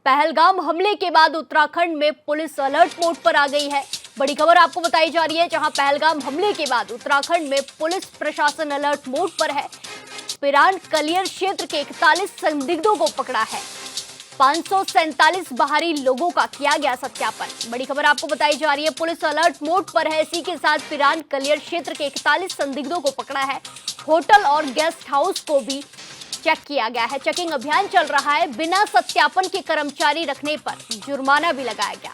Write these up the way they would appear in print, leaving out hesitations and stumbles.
पहलगाम हमले के बाद उत्तराखंड में पुलिस अलर्ट मोड पर आ गई है। बड़ी खबर आपको बताई जा रही है, जहां पहलगाम हमले के बाद उत्तराखंड में पुलिस प्रशासन अलर्ट मोड पर है। पिरान कलियर क्षेत्र के 41 संदिग्धों को पकड़ा है। 547 बाहरी लोगों का किया गया सत्यापन। बड़ी खबर आपको बताई जा रही है, पुलिस अलर्ट मोड पर है। इसी के साथ पिरान कलियर क्षेत्र के 41 संदिग्धों को पकड़ा है। होटल और गेस्ट हाउस को भी चेक किया गया है। चेकिंग अभियान चल रहा है। बिना सत्यापन के कर्मचारी रखने पर जुर्माना भी लगाया गया।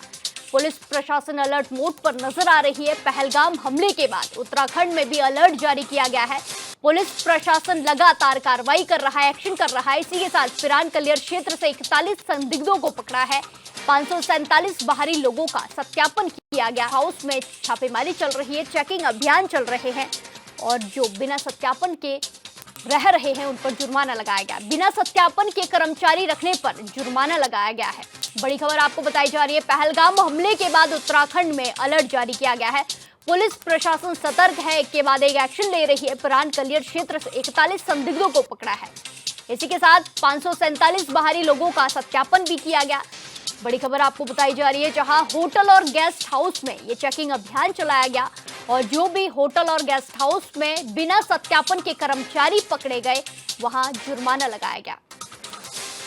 पुलिस प्रशासन अलर्ट मोड पर नजर आ रही है। पहलगाम हमले के बाद उत्तराखंड में भी अलर्ट जारी किया गया है। पुलिस प्रशासन लगातार कार्रवाई कर रहा है, एक्शन कर रहा है। इसी के साथ पिरान कलियर क्षेत्र से 41 संदिग्धों को पकड़ा है। 547 बाहरी लोगों का सत्यापन किया गया। हाउस में छापेमारी चल रही है, चेकिंग अभियान चल रहे हैं और जो बिना सत्यापन के रह रहे हैं उन पर जुर्माना लगाया गया। बिना सत्यापन के कर्मचारी रखने पर जुर्माना लगाया गया है। बड़ी खबर आपको बताई जा रही है, पहलगाम हमले के बाद उत्तराखंड में अलर्ट जारी किया गया है। पुलिस प्रशासन सतर्क है, एक के बाद एक एक्शन ले रही है। पिरान कलियर क्षेत्र से 41 संदिग्धों को पकड़ा है। इसी के साथ 547 बाहरी लोगों का सत्यापन भी किया गया। बड़ी खबर आपको बताई जा रही है, जहां होटल और गेस्ट हाउस में ये चेकिंग अभियान चलाया गया और जो भी होटल और गेस्ट हाउस में बिना सत्यापन के कर्मचारी पकड़े गए वहां जुर्माना लगाया गया।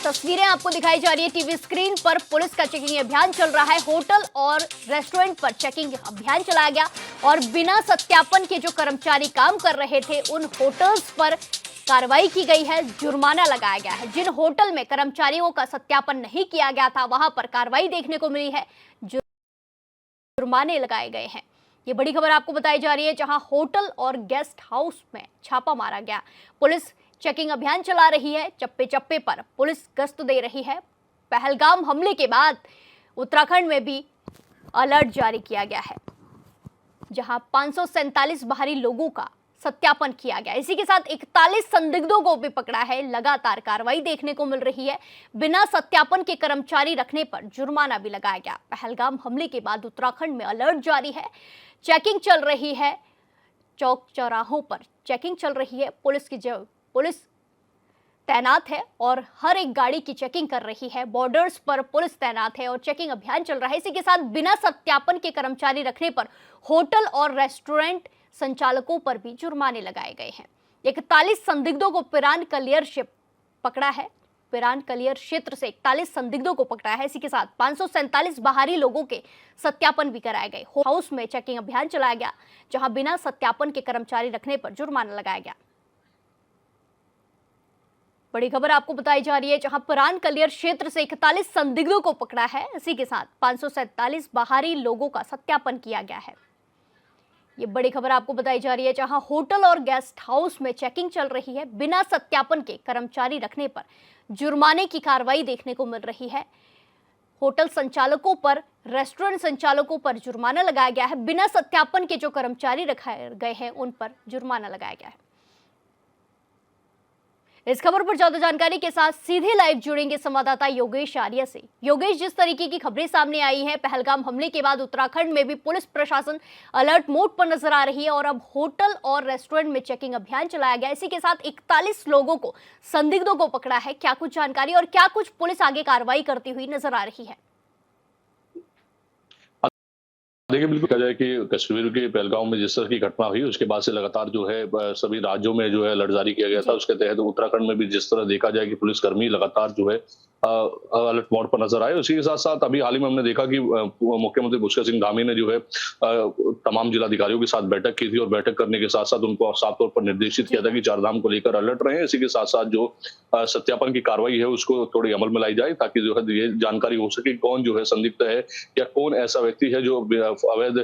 तस्वीरें आपको दिखाई जा रही है टीवी स्क्रीन पर। पुलिस का चेकिंग अभियान चल रहा है। होटल और रेस्टोरेंट पर चेकिंग अभियान चलाया गया और बिना सत्यापन के जो कर्मचारी काम कर रहे थे उन होटल्स पर कार्रवाई की गई है, जुर्माना लगाया गया है। जिन होटल में कर्मचारियों का सत्यापन नहीं किया गया था वहां पर कार्रवाई देखने को मिली है, जुर्माने लगाए गए हैं। ये बड़ी खबर आपको बताई जा रही है, जहां होटल और गेस्ट हाउस में छापा मारा गया। पुलिस चेकिंग अभियान चला रही है। चप्पे चप्पे पर पुलिस गश्त दे रही है। पहलगाम हमले के बाद उत्तराखंड में भी अलर्ट जारी किया गया है, जहां 547 बाहरी लोगों का सत्यापन किया गया। इसी के साथ 41 संदिग्धों को भी पकड़ा है। लगातार कार्रवाई देखने को मिल रही है। बिना सत्यापन के कर्मचारी रखने पर जुर्माना भी लगाया गया। पहलगाम हमले के बाद उत्तराखंड में अलर्ट जारी है। चेकिंग चल रही है, चौक चौराहों पर चेकिंग चल रही है। पुलिस तैनात है और हर एक गाड़ी की चेकिंग कर रही है। बॉर्डर्स पर पुलिस तैनात है और चेकिंग अभियान चल रहा है। इसी के साथ बिना सत्यापन के कर्मचारी रखने पर होटल और रेस्टोरेंट संचालकों पर भी जुर्माने लगाए गए हैं। 41 संदिग्धों को पिरान कलियर से पकड़ा है। पिरान कलियर क्षेत्र से 41 संदिग्धों को पकड़ा है। इसी के साथ 547 बाहरी लोगों के सत्यापन भी कराए गए। हाउस में चेकिंग अभियान चलाया गया, जहां बिना सत्यापन के कर्मचारी रखने पर जुर्माना लगाया गया। बड़ी खबर आपको बताई जा रही है, जहां पिरान कलियर क्षेत्र से 41 संदिग्धों को पकड़ा है। इसी के साथ 547 बाहरी लोगों का सत्यापन किया गया है। ये बड़ी खबर आपको बताई जा रही है, जहां होटल और गेस्ट हाउस में चेकिंग चल रही है। बिना सत्यापन के कर्मचारी रखने पर जुर्माने की कार्रवाई देखने को मिल रही है। होटल संचालकों पर, रेस्टोरेंट संचालकों पर जुर्माना लगाया गया है। बिना सत्यापन के जो कर्मचारी रखाए गए हैं उन पर जुर्माना लगाया गया है। इस खबर पर ज्यादा जानकारी के साथ सीधे लाइव जुड़ेंगे संवाददाता योगेश आर्य से। योगेश, जिस तरीके की खबरें सामने आई हैं, पहलगाम हमले के बाद उत्तराखंड में भी पुलिस प्रशासन अलर्ट मोड पर नजर आ रही है और अब होटल और रेस्टोरेंट में चेकिंग अभियान चलाया गया। इसी के साथ 41 लोगों को, संदिग्धों को पकड़ा है। क्या कुछ जानकारी और क्या कुछ पुलिस आगे कार्रवाई करती हुई नजर आ रही है? देखिए, बिल्कुल कहा जाए कि कश्मीर के पहलगाम में जिस तरह की घटना हुई उसके बाद से लगातार जो है सभी राज्यों में जो है अलर्ट जारी किया गया था। उसके तहत उत्तराखंड में भी जिस तरह देखा जाए कि पुलिसकर्मी लगातार जो है अलर्ट मोड पर नजर आए। उसी के साथ साथ अभी हाल ही में हमने देखा कि मुख्यमंत्री पुष्कर सिंह धामी ने जो है तमाम जिलाधिकारियों के साथ बैठक की थी और बैठक करने के साथ साथ उनको साफ तौर पर निर्देशित किया था कि चारधाम को लेकर अलर्ट रहे। इसी के साथ साथ जो सत्यापन की कार्रवाई है उसको थोड़ी अमल में लाई जाए, ताकि जो है ये जानकारी हो सके कौन जो है संदिग्ध है या कौन ऐसा व्यक्ति है जो अवैध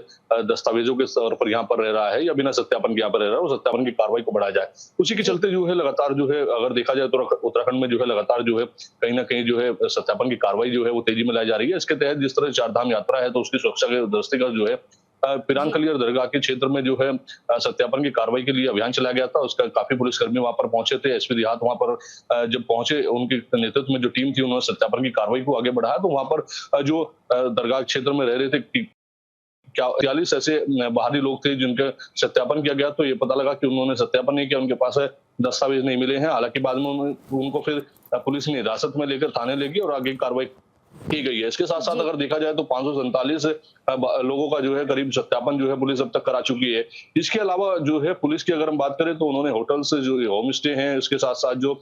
दस्तावेजों के तौर पर यहाँ पर रह रहा है या बिना सत्यापन के यहाँ पर रह रहा है। उस सत्यापन की कार्रवाई को बढ़ाया जाए। उसी के चलते जो है लगातार जो है, अगर देखा जाए तो उत्तराखंड में जो है लगातार जो है कहीं ना कहीं जो है सत्यापन की कार्रवाई जो है वो तेजी में लाई जा रही है। इसके तहत जिस तरह चारधाम यात्रा है तो उसकी सुरक्षा के दृष्टिगत जो है पिरान कलियर दरगाह के क्षेत्र में जो है सत्यापन की कार्रवाई के लिए अभियान चलाया गया था। उसका काफी पुलिसकर्मी वहां पर पहुंचे थे। एसपी देहात वहां पर जब पहुंचे, उनके नेतृत्व में जो टीम थी उन्होंने सत्यापन की कार्रवाई को आगे बढ़ाया। तो वहां पर जो दरगाह क्षेत्र में रह रहे थे 43 ऐसे बाहरी लोग थे जिनका सत्यापन किया गया। तो ये पता लगा कि उन्होंने सत्यापन नहीं किया, उनके पास दस्तावेज नहीं मिले हैं। हालांकि बाद में उनको फिर पुलिस ने हिरासत में लेकर थाने ले गई और आगे कार्रवाई की गई है। इसके साथ-साथ जी। अगर देखा जाए तो 547 लोगों का जो है करीब सत्यापन जो है पुलिस अब तक करा चुकी है। इसके अलावा जो है पुलिस की अगर हम बात करें तो उन्होंने होटल से जो होम स्टे हैं, उसके साथ-साथ जो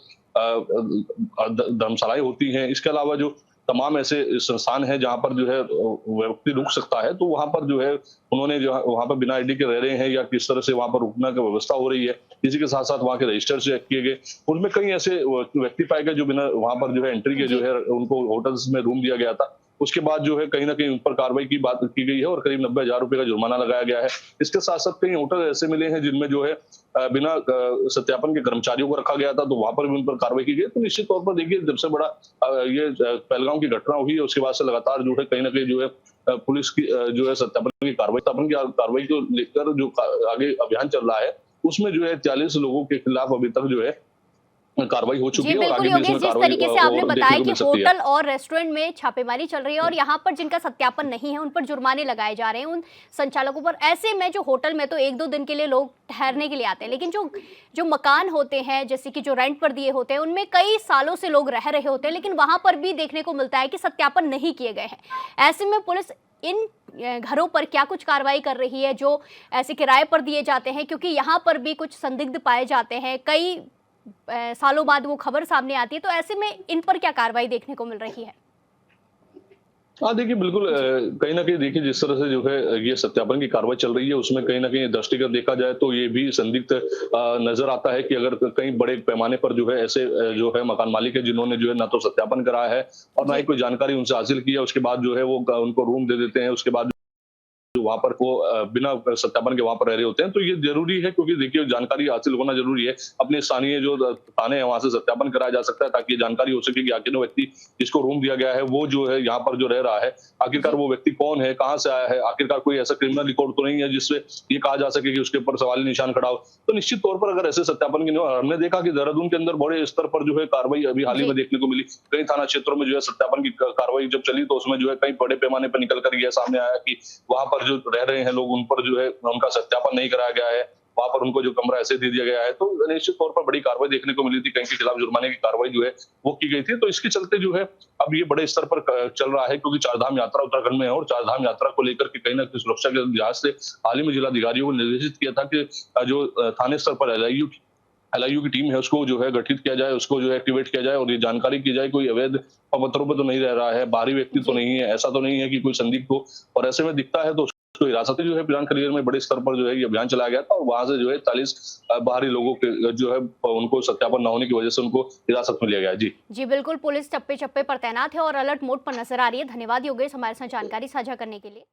धर्मशालाएँ होती हैं, इसके अलावा जो तमाम ऐसे संस्थान हैं जहाँ पर जो है व्यक्ति रुक सकता है, तो वहाँ पर जो है उन्होंने जो है वहाँ पर बिना आईडी के रह रहे हैं या किस तरह से वहाँ पर रुकने की व्यवस्था हो रही है। इसी के साथ-साथ वहाँ के रजिस्टर चेक किए गए। उनमें कई ऐसे व्यक्ति पाए गए जो बिना वहाँ पर जो है एंट्री के जो जी। है उनको होटल्स में रूम दिया गया था। उसके बाद जो है कहीं न कहीं उन पर कार्रवाई की बात की गई है और करीब 90,000 रुपए का जुर्माना लगाया गया है। इसके साथ-साथ कई होटल ऐसे मिले हैं जिनमें जो है बिना सत्यापन के कर्मचारियों को रखा गया था, तो वहाँ पर भी उन पर कार्रवाई की गई। तो निश्चित तौर पर देखिए जब से बड़ा पहलगाम की घटना हुई है उसके बाद से लगातार जो है कहीं न कहीं जो है पुलिस की जो है सत्यापन की कार्रवाई को लेकर जो आगे अभियान चल रहा है, उसमें जो है 40 लोगों के खिलाफ अभी तक जो है कार्रवाई हो चुकी जी, है और बिल्कुल आगे भी योगेश, इसमें जिस कार्रवाई तरीके से आपने और बताया देखने को कि मिल सकती है। होटल और रेस्टोरेंट में छापेमारी चल रही है और यहाँ पर जिनका सत्यापन नहीं है, उन पर जुर्माने लगाए जा रहे हैं, उन संचालकों पर। ऐसे में जो होटल में तो 1-2 दिन के लिए लोग ठहरने के लिए आते हैं, लेकिन जो जो मकान होते हैं, जैसे कि जो रेंट पर दिए होते हैं, उनमें कई सालों से लोग रह रहे होते हैं, लेकिन वहाँ पर भी देखने को मिलता है कि सत्यापन नहीं किए गए हैं। ऐसे में पुलिस इन घरों पर क्या कुछ कार्रवाई कर रही है, जो ऐसे किराए पर दिए जाते हैं? क्योंकि यहाँ पर भी कुछ संदिग्ध पाए जाते हैं, कई सालों बाद वो खबर सामने आती है, तो ऐसे में इन पर क्या कार्रवाई देखने को मिल रही है? हाँ, देखिए बिल्कुल जी। कहीं न कहीं देखिए जिस तरह से जो है ये सत्यापन की कार्रवाई चल रही है उसमें कहीं न कहीं दृष्टिगत देखा जाए तो ये भी संदिग्ध नज़र आता है कि अगर कहीं बड़े पैमाने पर जो है ऐसे जो है मकान मालिक है जिन्होंने जो है ना तो सत्यापन कराया है और ना ही जी। कोई जानकारी उनसे हासिल की है, उसके बाद जो है वो उनको रूम दे देते हैं, उसके बाद वहाँ पर वो बिना सत्यापन के वहाँ पर रह रहे होते हैं, तो ये ज़रूरी है क्योंकि देखिए जानकारी हासिल होना ज़रूरी है। अपने स्थानीय जो थाने हैं वहाँ से सत्यापन कराया जा सकता है ताकि ये जानकारी हो सके कि आखिर वो व्यक्ति जिसको रूम दिया गया है वो जो है यहाँ पर जो रह रहा है, आखिरकार जी। वो व्यक्ति कौन है, कहाँ से आया है, आखिरकार कोई ऐसा क्रिमिनल रिकॉर्ड तो नहीं है जिससे ये कहा जा सके कि उसके ऊपर सवाली निशान खड़ा हो। तो निश्चित तौर पर अगर ऐसे सत्यापन की हमने देखा कि देहरादून के अंदर बड़े स्तर पर जो है कार्रवाई अभी हाल ही जी। में देखने को मिली। कई थाना क्षेत्रों में जो है सत्यापन की कार्रवाई जब चली तो उसमें जो है कई बड़े पैमाने पर निकल कर ये सामने आया कि वहाँ पर जो रह रहे हैं लोग उन पर जो है उनका सत्यापन नहीं कराया गया है, वहाँ पर उनको जो कमरा ऐसे दे दिया गया है, तो निश्चित तौर पर बड़ी कार्रवाई देखने को मिली थी, कई के खिलाफ जुर्माने की कार्रवाई जो है वो की गई थी। तो इसके चलते जो है अब ये बड़े स्तर पर चल रहा है क्योंकि चारधाम यात्रा उत्तराखंड में है और चारधाम यात्रा को लेकर के कहीं न कहीं सुरक्षा के लिहाज से हाल ही में जिलाधिकारियों को निर्देशित किया था कि जो थाने स्तर पर एलआईयू की टीम है उसको जो है गठित किया जाए, उसको जो है एक्टिवेट किया जाए और ये जानकारी की जाए कोई अवैध पत्रों पे तो नहीं रह रहा है, बाहरी व्यक्ति तो जी। नहीं है, ऐसा तो नहीं है कि कोई संदिग्ध हो और ऐसे में दिखता है तो उसको हिरासत में जो है पिरान खलील में बड़े स्तर पर जो है ये अभियान चलाया गया था और वहां से जो है 40 बाहरी लोगों के जो है उनको सत्यापन न होने की वजह से उनको हिरासत में लिया गया। जी। जी, बिल्कुल पुलिस चप्पे-चप्पे पर तैनात है और अलर्ट मोड पर नज़र आ रही है। धन्यवाद योगेश हमारे साथ जानकारी साझा करने के लिए।